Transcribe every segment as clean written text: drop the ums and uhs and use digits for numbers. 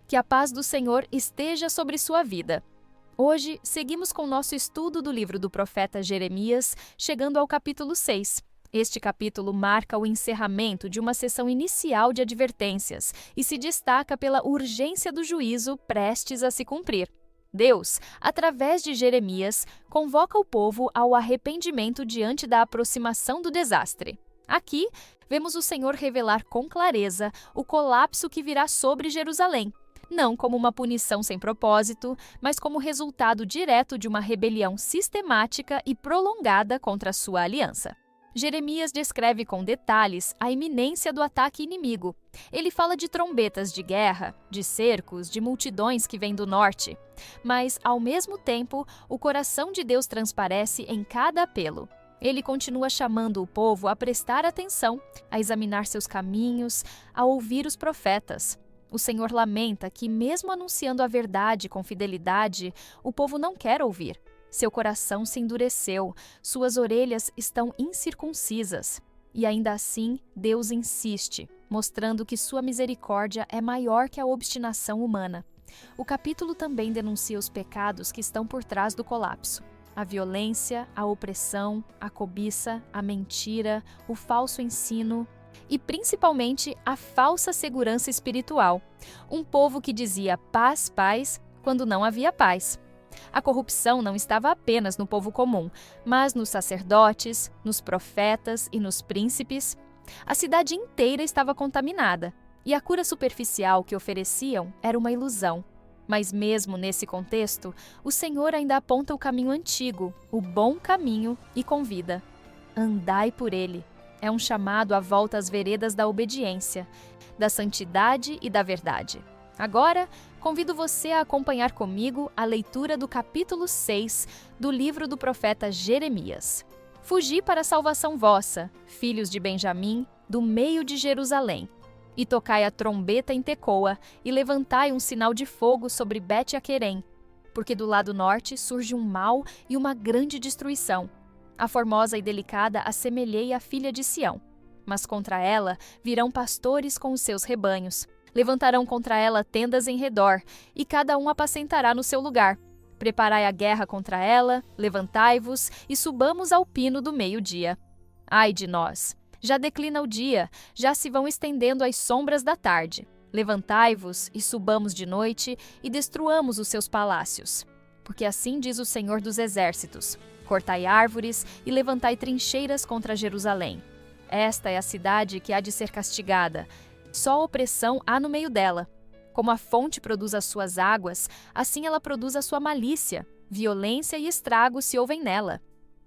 Que a paz do Senhor esteja sobre sua vida. Hoje, seguimos com nosso estudo do livro do profeta Jeremias, chegando ao capítulo 6. Este capítulo marca o encerramento de uma sessão inicial de advertências e se destaca pela urgência do juízo prestes a se cumprir. Deus, através de Jeremias, convoca o povo ao arrependimento diante da aproximação do desastre. Aqui, vemos o Senhor revelar com clareza o colapso que virá sobre Jerusalém, não como uma punição sem propósito, mas como resultado direto de uma rebelião sistemática e prolongada contra a sua aliança. Jeremias descreve com detalhes a iminência do ataque inimigo. Ele fala de trombetas de guerra, de cercos, de multidões que vêm do norte. Mas, ao mesmo tempo, o coração de Deus transparece em cada apelo. Ele continua chamando o povo a prestar atenção, a examinar seus caminhos, a ouvir os profetas. O Senhor lamenta que, mesmo anunciando a verdade com fidelidade, o povo não quer ouvir. Seu coração se endureceu, suas orelhas estão incircuncisas. E ainda assim, Deus insiste, mostrando que sua misericórdia é maior que a obstinação humana. O capítulo também denuncia os pecados que estão por trás do colapso. A violência, a opressão, a cobiça, a mentira, o falso ensino e, principalmente, a falsa segurança espiritual. Um povo que dizia paz, paz, quando não havia paz. A corrupção não estava apenas no povo comum, mas nos sacerdotes, nos profetas e nos príncipes. A cidade inteira estava contaminada, e a cura superficial que ofereciam era uma ilusão. Mas mesmo nesse contexto, o Senhor ainda aponta o caminho antigo, o bom caminho, e convida: andai por ele. É um chamado à volta às veredas da obediência, da santidade e da verdade. Agora, convido você a acompanhar comigo a leitura do capítulo 6 do livro do profeta Jeremias. Fugi para a salvação vossa, filhos de Benjamim, do meio de Jerusalém. E tocai a trombeta em Tecoa, e levantai um sinal de fogo sobre Bet-Aquerem, porque do lado norte surge um mal e uma grande destruição. A formosa e delicada assemelhei à filha de Sião, mas contra ela virão pastores com os seus rebanhos. Levantarão contra ela tendas em redor, e cada um apacentará no seu lugar. Preparai a guerra contra ela, levantai-vos e subamos ao pino do meio-dia. Ai de nós! Já declina o dia, já se vão estendendo as sombras da tarde. Levantai-vos e subamos de noite e destruamos os seus palácios. Porque assim diz o Senhor dos Exércitos: cortai árvores e levantai trincheiras contra Jerusalém. Esta é a cidade que há de ser castigada. Só opressão há no meio dela. Como a fonte produz as suas águas, assim ela produz a sua malícia. Violência e estrago se ouvem nela.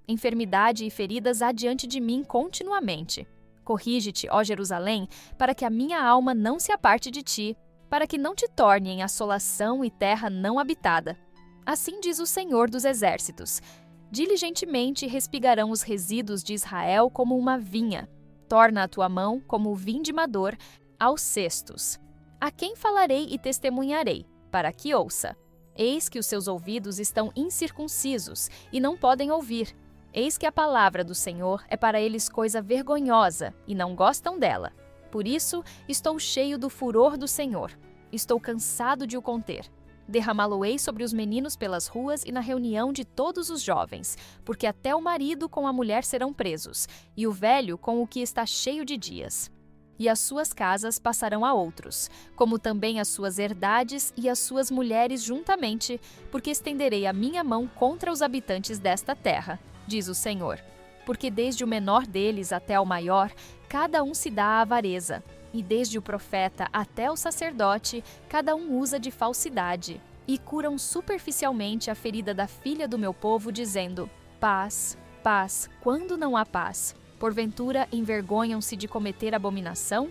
Enfermidade e feridas há diante de mim continuamente. Corrige-te, ó Jerusalém, para que a minha alma não se aparte de ti, para que não te torne em assolação e terra não habitada. Assim diz o Senhor dos Exércitos: diligentemente respigarão os resíduos de Israel como uma vinha. Torna a tua mão como o vindimador aos cestos. A quem falarei e testemunharei, para que ouça? Eis que os seus ouvidos estão incircuncisos e não podem ouvir. Eis que a palavra do Senhor é para eles coisa vergonhosa e não gostam dela. Por isso, estou cheio do furor do Senhor. Estou cansado de o conter. Derramá-lo-ei sobre os meninos pelas ruas e na reunião de todos os jovens, porque até o marido com a mulher serão presos, e o velho com o que está cheio de dias. E as suas casas passarão a outros, como também as suas herdades e as suas mulheres juntamente, porque estenderei a minha mão contra os habitantes desta terra, diz o Senhor. Porque desde o menor deles até o maior, cada um se dá à avareza, e desde o profeta até o sacerdote, cada um usa de falsidade, e curam superficialmente a ferida da filha do meu povo, dizendo: paz, paz, quando não há paz. Porventura, envergonham-se de cometer abominação?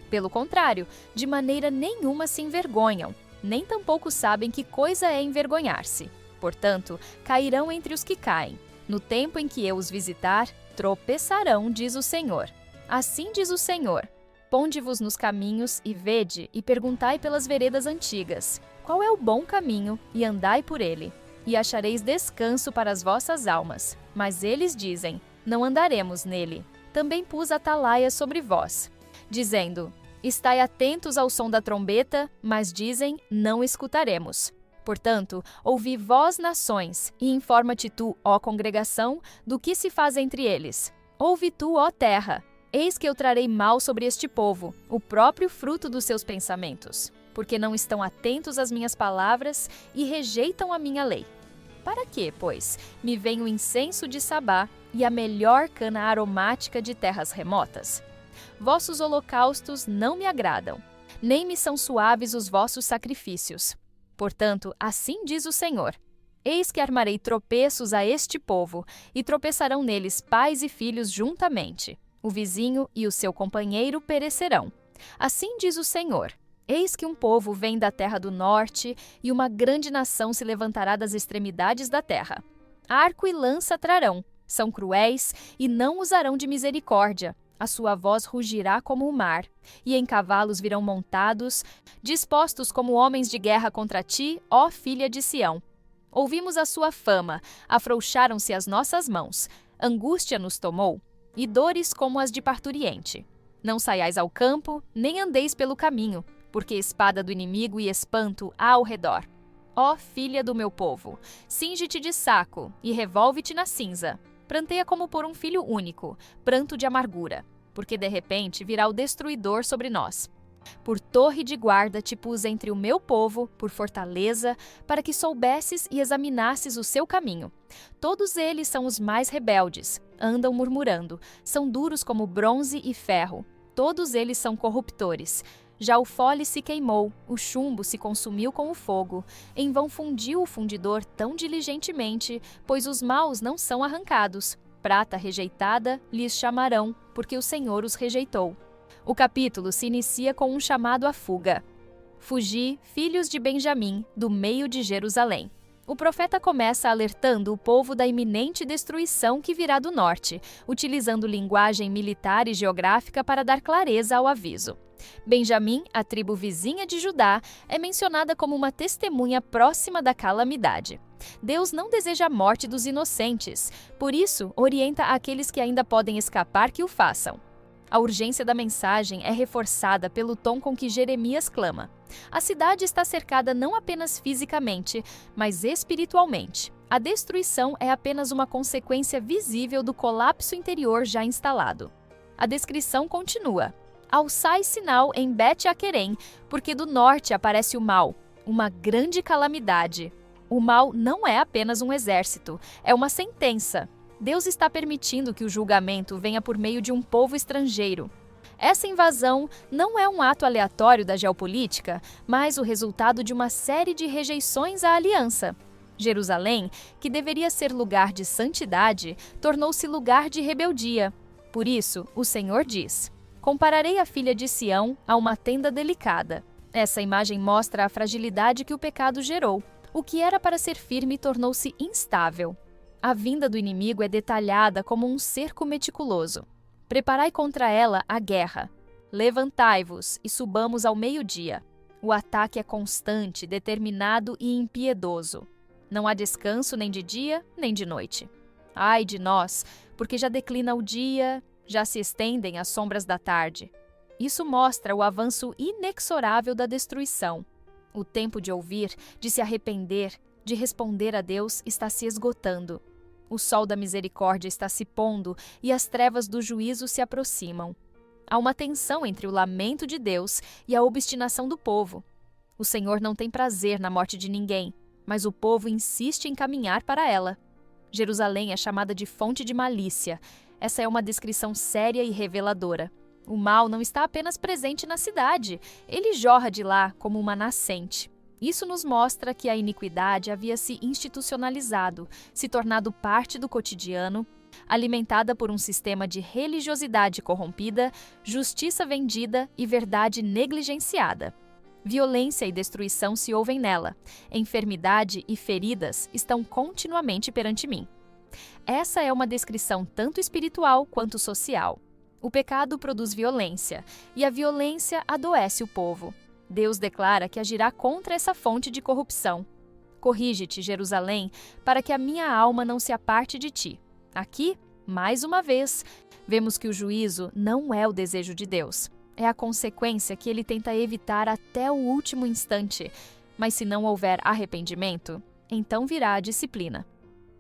Pelo contrário, de maneira nenhuma se envergonham, nem tampouco sabem que coisa é envergonhar-se. Portanto, cairão entre os que caem. No tempo em que eu os visitar, tropeçarão, diz o Senhor. Assim diz o Senhor: ponde-vos nos caminhos e vede, e perguntai pelas veredas antigas: qual é o bom caminho, e andai por ele. E achareis descanso para as vossas almas. Mas eles dizem: não andaremos nele. Também pus atalaia sobre vós, dizendo: Estai atentos ao som da trombeta, mas dizem, não escutaremos. Portanto, ouvi vós, nações, e informa-te tu, ó congregação, do que se faz entre eles. Ouve tu, ó terra, eis que eu trarei mal sobre este povo, o próprio fruto dos seus pensamentos, porque não estão atentos às minhas palavras e rejeitam a minha lei. Para que, pois, me vem o incenso de Sabá e a melhor cana aromática de terras remotas? Vossos holocaustos não me agradam, nem me são suaves os vossos sacrifícios. Portanto, assim diz o Senhor: eis que armarei tropeços a este povo, e tropeçarão neles pais e filhos juntamente. O vizinho e o seu companheiro perecerão. Assim diz o Senhor: eis que um povo vem da terra do norte, e uma grande nação se levantará das extremidades da terra. Arco e lança trarão, são cruéis, e não usarão de misericórdia. A sua voz rugirá como o mar, e em cavalos virão montados, dispostos como homens de guerra contra ti, ó filha de Sião. Ouvimos a sua fama, afrouxaram-se as nossas mãos, angústia nos tomou, e dores como as de parturiente. Não saiais ao campo, nem andeis pelo caminho, porque espada do inimigo e espanto há ao redor. Ó filha do meu povo, cinge-te de saco e revolve-te na cinza. Pranteia como por um filho único, pranto de amargura, porque de repente virá o destruidor sobre nós. Por torre de guarda te pus entre o meu povo, por fortaleza, para que soubesses e examinasses o seu caminho. Todos eles são os mais rebeldes, andam murmurando, são duros como bronze e ferro, todos eles são corruptores. Já o fole se queimou, o chumbo se consumiu com o fogo. Em vão fundiu o fundidor tão diligentemente, pois os maus não são arrancados. Prata rejeitada lhes chamarão, porque o Senhor os rejeitou. O capítulo se inicia com um chamado à fuga. Fugi, filhos de Benjamim, do meio de Jerusalém. O profeta começa alertando o povo da iminente destruição que virá do norte, utilizando linguagem militar e geográfica para dar clareza ao aviso. Benjamim, a tribo vizinha de Judá, é mencionada como uma testemunha próxima da calamidade. Deus não deseja a morte dos inocentes, por isso orienta aqueles que ainda podem escapar que o façam. A urgência da mensagem é reforçada pelo tom com que Jeremias clama. A cidade está cercada não apenas fisicamente, mas espiritualmente. A destruição é apenas uma consequência visível do colapso interior já instalado. A descrição continua. Alçai sinal em Bet-Aquerem, porque do norte aparece o mal, uma grande calamidade. O mal não é apenas um exército, é uma sentença. Deus está permitindo que o julgamento venha por meio de um povo estrangeiro. Essa invasão não é um ato aleatório da geopolítica, mas o resultado de uma série de rejeições à aliança. Jerusalém, que deveria ser lugar de santidade, tornou-se lugar de rebeldia. Por isso, o Senhor diz: compararei a filha de Sião a uma tenda delicada. Essa imagem mostra a fragilidade que o pecado gerou. O que era para ser firme tornou-se instável. A vinda do inimigo é detalhada como um cerco meticuloso. Preparai contra ela a guerra. Levantai-vos e subamos ao meio-dia. O ataque é constante, determinado e impiedoso. Não há descanso nem de dia, nem de noite. Ai de nós, porque já declina o dia, já se estendem as sombras da tarde. Isso mostra o avanço inexorável da destruição. O tempo de ouvir, de se arrepender, de responder a Deus está se esgotando. O sol da misericórdia está se pondo e as trevas do juízo se aproximam. Há uma tensão entre o lamento de Deus e a obstinação do povo. O Senhor não tem prazer na morte de ninguém, mas o povo insiste em caminhar para ela. Jerusalém é chamada de fonte de malícia. Essa é uma descrição séria e reveladora. O mal não está apenas presente na cidade, ele jorra de lá como uma nascente. Isso nos mostra que a iniquidade havia se institucionalizado, se tornado parte do cotidiano, alimentada por um sistema de religiosidade corrompida, justiça vendida e verdade negligenciada. Violência e destruição se ouvem nela. Enfermidade e feridas estão continuamente perante mim. Essa é uma descrição tanto espiritual quanto social. O pecado produz violência, e a violência adoece o povo. Deus declara que agirá contra essa fonte de corrupção. Corrige-te, Jerusalém, para que a minha alma não se aparte de ti. Aqui, mais uma vez, vemos que o juízo não é o desejo de Deus. É a consequência que ele tenta evitar até o último instante. Mas se não houver arrependimento, então virá a disciplina.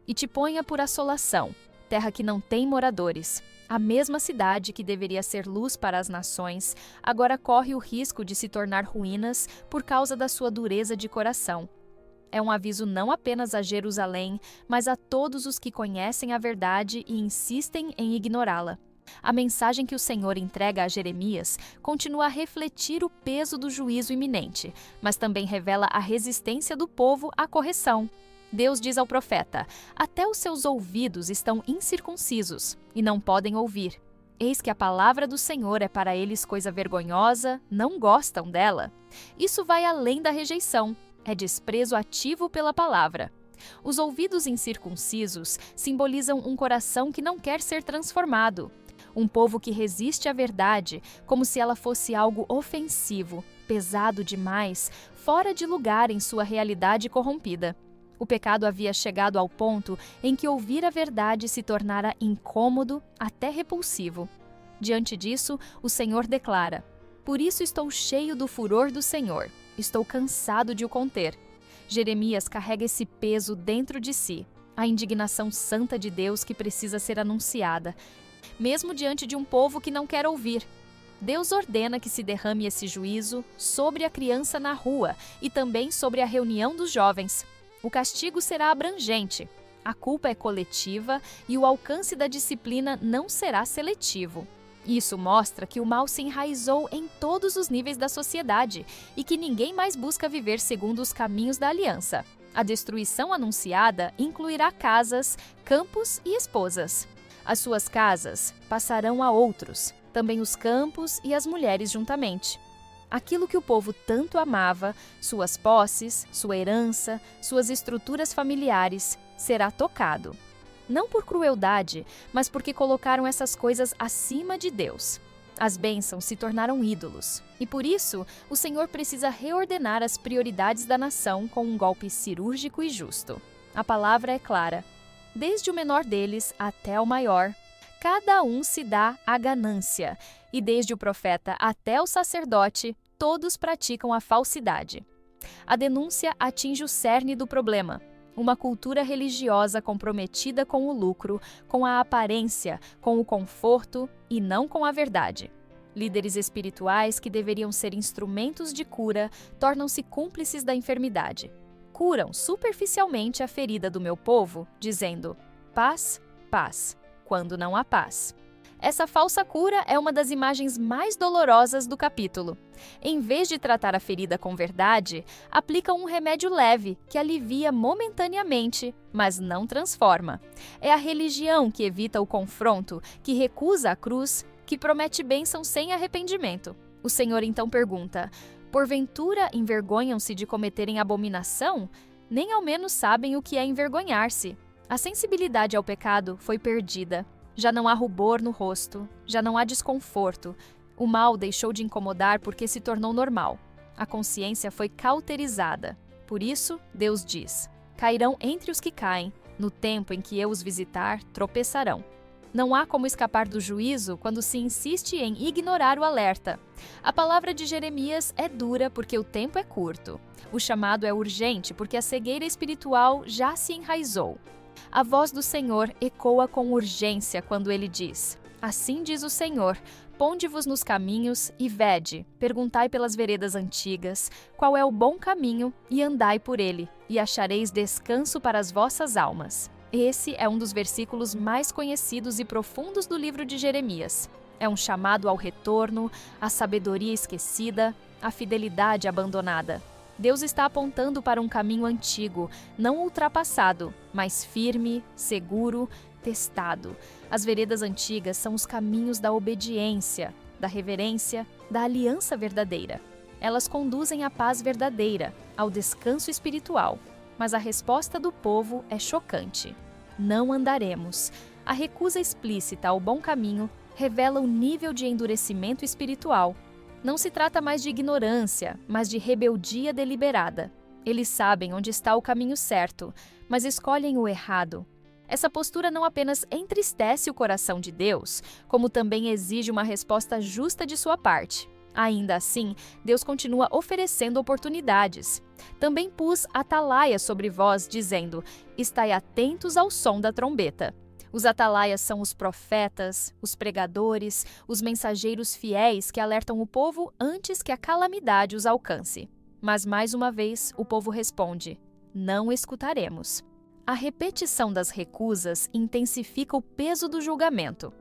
E te ponha por assolação, terra que não tem moradores. A mesma cidade que deveria ser luz para as nações, agora corre o risco de se tornar ruínas por causa da sua dureza de coração. É um aviso não apenas a Jerusalém, mas a todos os que conhecem a verdade e insistem em ignorá-la. A mensagem que o Senhor entrega a Jeremias continua a refletir o peso do juízo iminente, mas também revela a resistência do povo à correção. Deus diz ao profeta: até os seus ouvidos estão incircuncisos e não podem ouvir. Eis que a palavra do Senhor é para eles coisa vergonhosa, não gostam dela. Isso vai além da rejeição, é desprezo ativo pela palavra. Os ouvidos incircuncisos simbolizam um coração que não quer ser transformado. Um povo que resiste à verdade como se ela fosse algo ofensivo, pesado demais, fora de lugar em sua realidade corrompida. O pecado havia chegado ao ponto em que ouvir a verdade se tornara incômodo, até repulsivo. Diante disso, o Senhor declara: por isso estou cheio do furor do Senhor, estou cansado de o conter. Jeremias carrega esse peso dentro de si, a indignação santa de Deus que precisa ser anunciada, mesmo diante de um povo que não quer ouvir. Deus ordena que se derrame esse juízo sobre a criança na rua e também sobre a reunião dos jovens. O castigo será abrangente, a culpa é coletiva e o alcance da disciplina não será seletivo. Isso mostra que o mal se enraizou em todos os níveis da sociedade e que ninguém mais busca viver segundo os caminhos da aliança. A destruição anunciada incluirá casas, campos e esposas. As suas casas passarão a outros, também os campos e as mulheres juntamente. Aquilo que o povo tanto amava, suas posses, sua herança, suas estruturas familiares, será tocado. Não por crueldade, mas porque colocaram essas coisas acima de Deus. As bênçãos se tornaram ídolos, e por isso o Senhor precisa reordenar as prioridades da nação com um golpe cirúrgico e justo. A palavra é clara: desde o menor deles até o maior, cada um se dá à ganância, e desde o profeta até o sacerdote, todos praticam a falsidade. A denúncia atinge o cerne do problema. Uma cultura religiosa comprometida com o lucro, com a aparência, com o conforto e não com a verdade. Líderes espirituais que deveriam ser instrumentos de cura tornam-se cúmplices da enfermidade. Curam superficialmente a ferida do meu povo, dizendo: paz, paz, quando não há paz. Essa falsa cura é uma das imagens mais dolorosas do capítulo. Em vez de tratar a ferida com verdade, aplicam um remédio leve que alivia momentaneamente, mas não transforma. É a religião que evita o confronto, que recusa a cruz, que promete bênção sem arrependimento. O Senhor então pergunta: porventura envergonham-se de cometerem abominação? Nem ao menos sabem o que é envergonhar-se. A sensibilidade ao pecado foi perdida. Já não há rubor no rosto, já não há desconforto. O mal deixou de incomodar porque se tornou normal. A consciência foi cauterizada. Por isso, Deus diz: cairão entre os que caem, no tempo em que eu os visitar, tropeçarão. Não há como escapar do juízo quando se insiste em ignorar o alerta. A palavra de Jeremias é dura porque o tempo é curto. O chamado é urgente porque a cegueira espiritual já se enraizou. A voz do Senhor ecoa com urgência quando ele diz: assim diz o Senhor, ponde-vos nos caminhos e vede, perguntai pelas veredas antigas, qual é o bom caminho, e andai por ele, e achareis descanso para as vossas almas. Esse é um dos versículos mais conhecidos e profundos do livro de Jeremias. É um chamado ao retorno, à sabedoria esquecida, à fidelidade abandonada. Deus está apontando para um caminho antigo, não ultrapassado, mas firme, seguro, testado. As veredas antigas são os caminhos da obediência, da reverência, da aliança verdadeira. Elas conduzem à paz verdadeira, ao descanso espiritual. Mas a resposta do povo é chocante: não andaremos. A recusa explícita ao bom caminho revela o nível de endurecimento espiritual. Não se trata mais de ignorância, mas de rebeldia deliberada. Eles sabem onde está o caminho certo, mas escolhem o errado. Essa postura não apenas entristece o coração de Deus, como também exige uma resposta justa de sua parte. Ainda assim, Deus continua oferecendo oportunidades. Também pus atalaias sobre vós, dizendo: estai atentos ao som da trombeta. Os atalaias são os profetas, os pregadores, os mensageiros fiéis que alertam o povo antes que a calamidade os alcance. Mas mais uma vez o povo responde: não escutaremos. A repetição das recusas intensifica o peso do julgamento.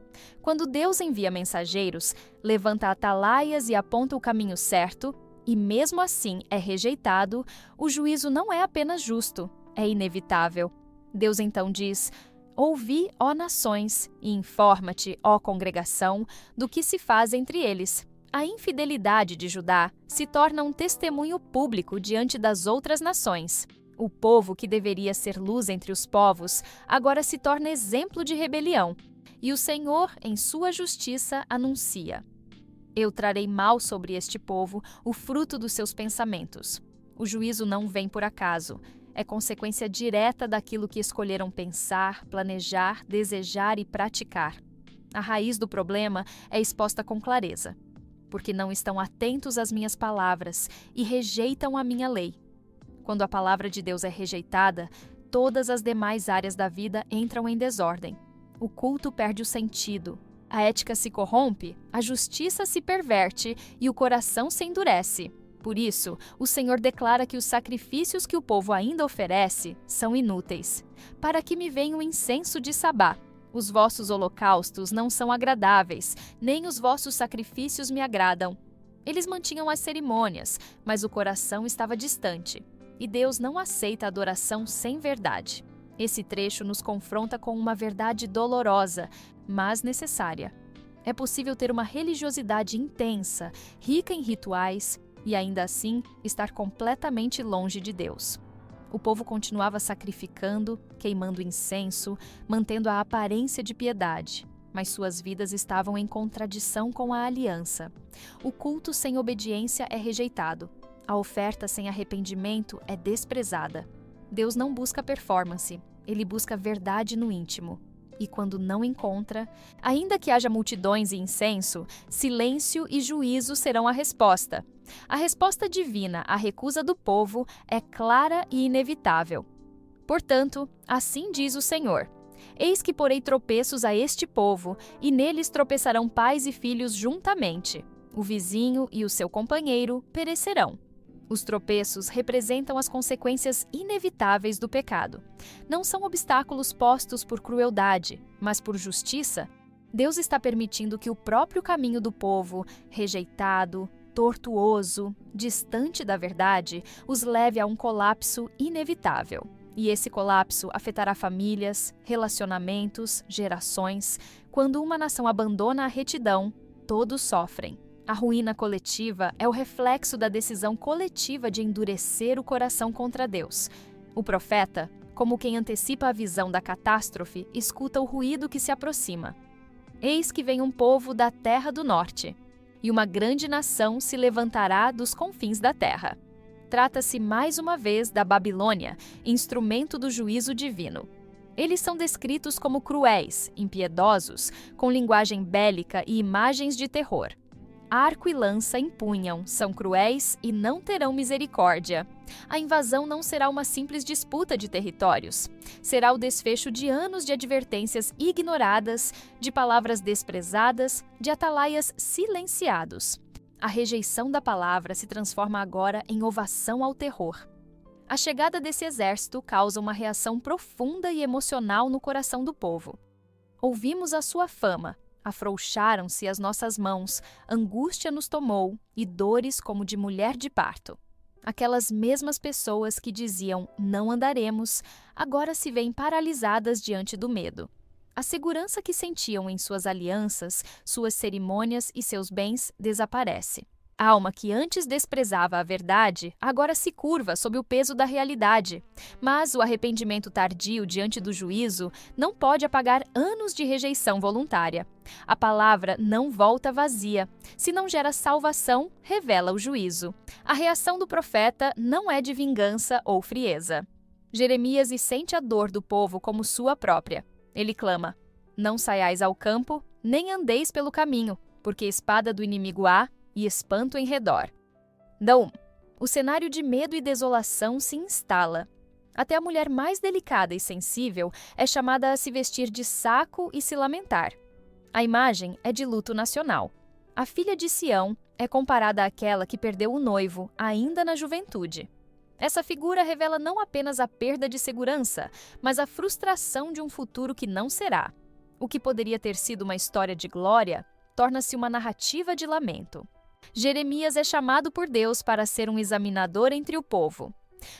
Quando Deus envia mensageiros, levanta atalaias e aponta o caminho certo, e mesmo assim é rejeitado, o juízo não é apenas justo, é inevitável. Deus então diz: ouvi, ó nações, e informa-te, ó congregação, do que se faz entre eles. A infidelidade de Judá se torna um testemunho público diante das outras nações. O povo que deveria ser luz entre os povos, agora se torna exemplo de rebelião. E o Senhor, em sua justiça, anuncia: eu trarei mal sobre este povo, o fruto dos seus pensamentos. O juízo não vem por acaso. É consequência direta daquilo que escolheram pensar, planejar, desejar e praticar. A raiz do problema é exposta com clareza. Porque não estão atentos às minhas palavras e rejeitam a minha lei. Quando a palavra de Deus é rejeitada, todas as demais áreas da vida entram em desordem. O culto perde o sentido, a ética se corrompe, a justiça se perverte e o coração se endurece. Por isso, o Senhor declara que os sacrifícios que o povo ainda oferece são inúteis. Para que me venha o incenso de Sabá? Os vossos holocaustos não são agradáveis, nem os vossos sacrifícios me agradam. Eles mantinham as cerimônias, mas o coração estava distante. E Deus não aceita a adoração sem verdade. Esse trecho nos confronta com uma verdade dolorosa, mas necessária. É possível ter uma religiosidade intensa, rica em rituais, e ainda assim estar completamente longe de Deus. O povo continuava sacrificando, queimando incenso, mantendo a aparência de piedade, mas suas vidas estavam em contradição com a aliança. O culto sem obediência é rejeitado. A oferta sem arrependimento é desprezada. Deus não busca performance, ele busca verdade no íntimo. E quando não encontra, ainda que haja multidões e incenso, silêncio e juízo serão a resposta. A resposta divina à recusa do povo é clara e inevitável. Portanto, assim diz o Senhor: eis que porei tropeços a este povo, e neles tropeçarão pais e filhos juntamente. O vizinho e o seu companheiro perecerão. Os tropeços representam as consequências inevitáveis do pecado. Não são obstáculos postos por crueldade, mas por justiça. Deus está permitindo que o próprio caminho do povo, rejeitado, tortuoso, distante da verdade, os leve a um colapso inevitável. E esse colapso afetará famílias, relacionamentos, gerações. Quando uma nação abandona a retidão, todos sofrem. A ruína coletiva é o reflexo da decisão coletiva de endurecer o coração contra Deus. O profeta, como quem antecipa a visão da catástrofe, escuta o ruído que se aproxima. Eis que vem um povo da terra do norte, e uma grande nação se levantará dos confins da terra. Trata-se mais uma vez da Babilônia, instrumento do juízo divino. Eles são descritos como cruéis, impiedosos, com linguagem bélica e imagens de terror. Arco e lança empunham, são cruéis e não terão misericórdia. A invasão não será uma simples disputa de territórios. Será o desfecho de anos de advertências ignoradas, de palavras desprezadas, de atalaias silenciados. A rejeição da palavra se transforma agora em ovação ao terror. A chegada desse exército causa uma reação profunda e emocional no coração do povo. Ouvimos a sua fama. Afrouxaram-se as nossas mãos, angústia nos tomou e dores como de mulher de parto. Aquelas mesmas pessoas que diziam não andaremos, agora se veem paralisadas diante do medo. A segurança que sentiam em suas alianças, suas cerimônias e seus bens desaparece. A alma que antes desprezava a verdade, agora se curva sob o peso da realidade. Mas o arrependimento tardio diante do juízo não pode apagar anos de rejeição voluntária. A palavra não volta vazia. Se não gera salvação, revela o juízo. A reação do profeta não é de vingança ou frieza. Jeremias sente a dor do povo como sua própria. Ele clama: não saiais ao campo, nem andeis pelo caminho, porque espada do inimigo há e espanto em redor. Daum. O cenário de medo e desolação se instala. Até a mulher mais delicada e sensível é chamada a se vestir de saco e se lamentar. A imagem é de luto nacional. A filha de Sião é comparada àquela que perdeu o noivo ainda na juventude. Essa figura revela não apenas a perda de segurança, mas a frustração de um futuro que não será. O que poderia ter sido uma história de glória torna-se uma narrativa de lamento. Jeremias é chamado por Deus para ser um examinador entre o povo.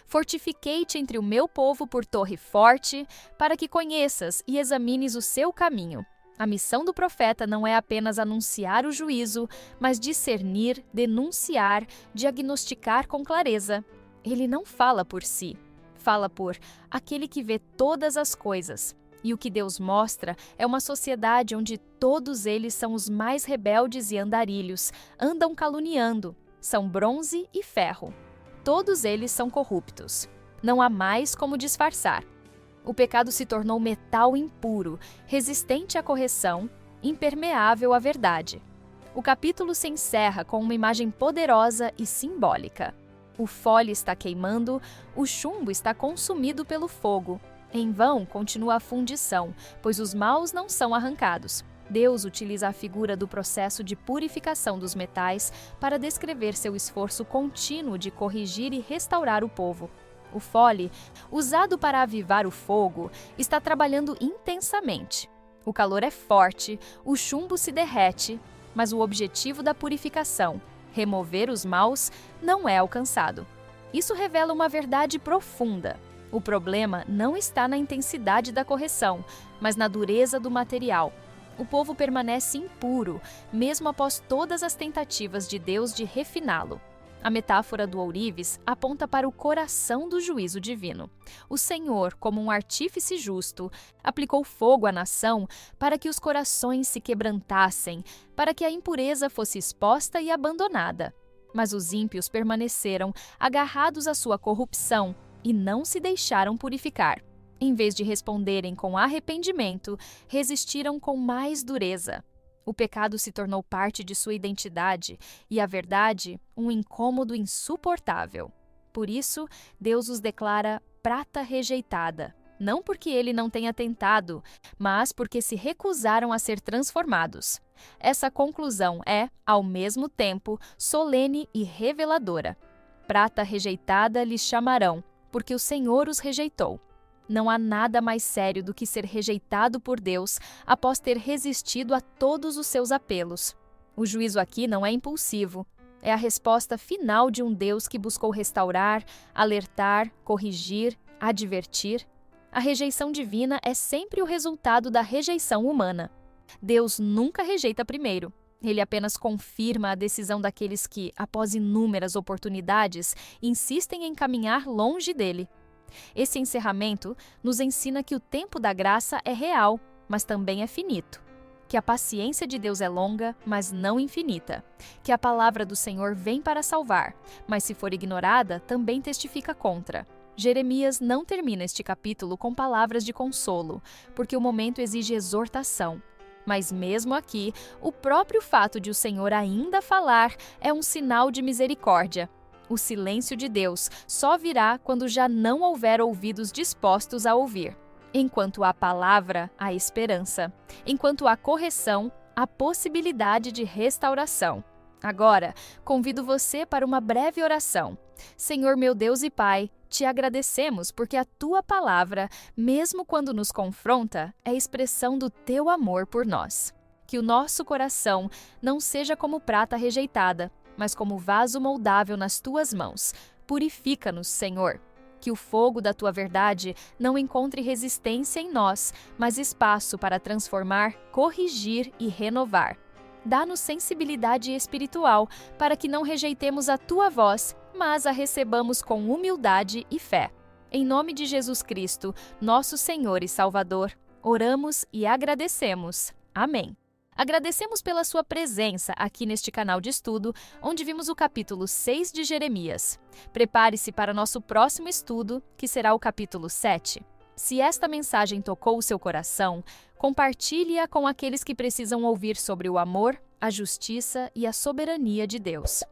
Fortifiquei-te entre o meu povo por torre forte, para que conheças e examines o seu caminho. A missão do profeta não é apenas anunciar o juízo, mas discernir, denunciar, diagnosticar com clareza. Ele não fala por si, fala por aquele que vê todas as coisas. E o que Deus mostra é uma sociedade onde todos eles são os mais rebeldes e andarilhos, andam caluniando, são bronze e ferro. Todos eles são corruptos. Não há mais como disfarçar. O pecado se tornou metal impuro, resistente à correção, impermeável à verdade. O capítulo se encerra com uma imagem poderosa e simbólica. O fole está queimando, o chumbo está consumido pelo fogo. Em vão continua a fundição, pois os maus não são arrancados. Deus utiliza a figura do processo de purificação dos metais para descrever seu esforço contínuo de corrigir e restaurar o povo. O fole, usado para avivar o fogo, está trabalhando intensamente. O calor é forte, o chumbo se derrete, mas o objetivo da purificação, remover os maus, não é alcançado. Isso revela uma verdade profunda. O problema não está na intensidade da correção, mas na dureza do material. O povo permanece impuro, mesmo após todas as tentativas de Deus de refiná-lo. A metáfora do ourives aponta para o coração do juízo divino. O Senhor, como um artífice justo, aplicou fogo à nação para que os corações se quebrantassem, para que a impureza fosse exposta e abandonada. Mas os ímpios permaneceram agarrados à sua corrupção e não se deixaram purificar. Em vez de responderem com arrependimento, resistiram com mais dureza. O pecado se tornou parte de sua identidade e a verdade, um incômodo insuportável. Por isso, Deus os declara prata rejeitada, não porque ele não tenha tentado, mas porque se recusaram a ser transformados. Essa conclusão é, ao mesmo tempo, solene e reveladora. Prata rejeitada lhes chamarão, porque o Senhor os rejeitou. Não há nada mais sério do que ser rejeitado por Deus após ter resistido a todos os seus apelos. O juízo aqui não é impulsivo. É a resposta final de um Deus que buscou restaurar, alertar, corrigir, advertir. A rejeição divina é sempre o resultado da rejeição humana. Deus nunca rejeita primeiro. Ele apenas confirma a decisão daqueles que, após inúmeras oportunidades, insistem em caminhar longe dele. Esse encerramento nos ensina que o tempo da graça é real, mas também é finito. Que a paciência de Deus é longa, mas não infinita. Que a palavra do Senhor vem para salvar, mas se for ignorada, também testifica contra. Jeremias não termina este capítulo com palavras de consolo, porque o momento exige exortação. Mas mesmo aqui, o próprio fato de o Senhor ainda falar é um sinal de misericórdia. O silêncio de Deus só virá quando já não houver ouvidos dispostos a ouvir. Enquanto há palavra, há esperança. Enquanto há correção, há possibilidade de restauração. Agora, convido você para uma breve oração. Senhor meu Deus e Pai, te agradecemos porque a tua palavra, mesmo quando nos confronta, é expressão do teu amor por nós. Que o nosso coração não seja como prata rejeitada, mas como vaso moldável nas tuas mãos. Purifica-nos, Senhor. Que o fogo da tua verdade não encontre resistência em nós, mas espaço para transformar, corrigir e renovar. Dá-nos sensibilidade espiritual para que não rejeitemos a tua voz, mas a recebamos com humildade e fé. Em nome de Jesus Cristo, nosso Senhor e Salvador, oramos e agradecemos. Amém. Agradecemos pela sua presença aqui neste canal de estudo, onde vimos o capítulo 6 de Jeremias. Prepare-se para nosso próximo estudo, que será o capítulo 7. Se esta mensagem tocou o seu coração, compartilhe-a com aqueles que precisam ouvir sobre o amor, a justiça e a soberania de Deus.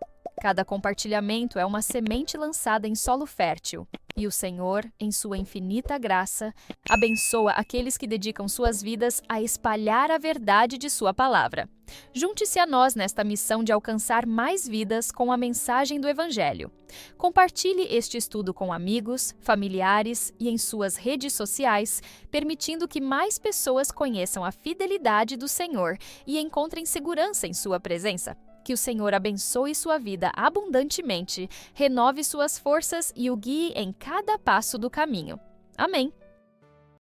Cada compartilhamento é uma semente lançada em solo fértil, e o Senhor, em sua infinita graça, abençoa aqueles que dedicam suas vidas a espalhar a verdade de sua palavra. Junte-se a nós nesta missão de alcançar mais vidas com a mensagem do Evangelho. Compartilhe este estudo com amigos, familiares e em suas redes sociais, permitindo que mais pessoas conheçam a fidelidade do Senhor e encontrem segurança em sua presença. Que o Senhor abençoe sua vida abundantemente, renove suas forças e o guie em cada passo do caminho. Amém.